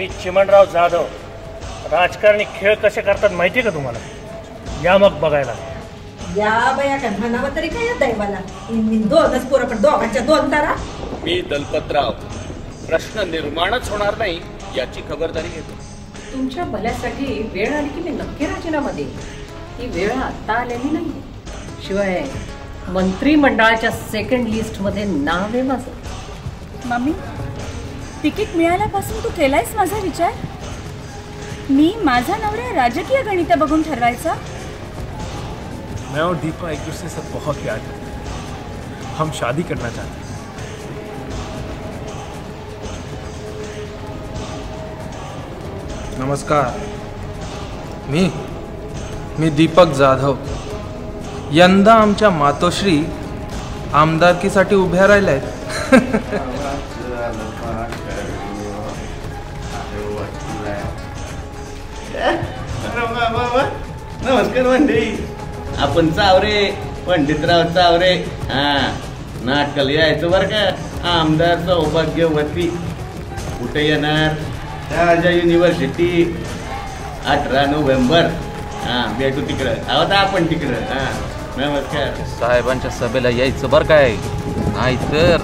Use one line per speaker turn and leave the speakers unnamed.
मी चिमणराव जाधव. राजकारणी खेळ कसे करतात माहितीये का तुम्हाला? या मग बघायला.
या बया का म्हणावं तरी काय दैवाला. दोनच पोरं पण दोघांच्या दोन तारा.
मी दलपतराव. प्रश्न निर्माणच होणार नाही याची खबरदारी घेतो.
तुमच्या भल्यासाठी वेळ आली की मी नक्की राजीनामा देईन. ती वेळ आता आलेली नाही. शिवाय मंत्रिमंडळाच्या सेकंड लिस्ट मध्ये नाव आहे माझं.
मम्मी, तिकीट मिळाल्यापासून तू केलायस माझा विचार? मी माझा नवरा राजकीय गणित बघून ठरवायचा?
मैं और दीपा एक दूसरे से बहुत प्यार करते हैं. हम शादी करना चाहते हैं.
नमस्कार. मी दीपक जाधव. यंदा आमच्या मातोश्री आमदारकीसाठी उभ्या राहिल्यात.
नमस्कार मंडळी. आपण चावरे, पंडितराव चावरे. नाटकाला यायचं बरं का. आमदार सौभाग्यवती. कुठे येणार? राजा युनिव्हर्सिटी. 18 नोव्हेंबर. भेटू तिकडं. आहोत आपण तिकडं. नमस्कार.
साहेबांच्या सभेला यायचं बरं काय, नाहीतर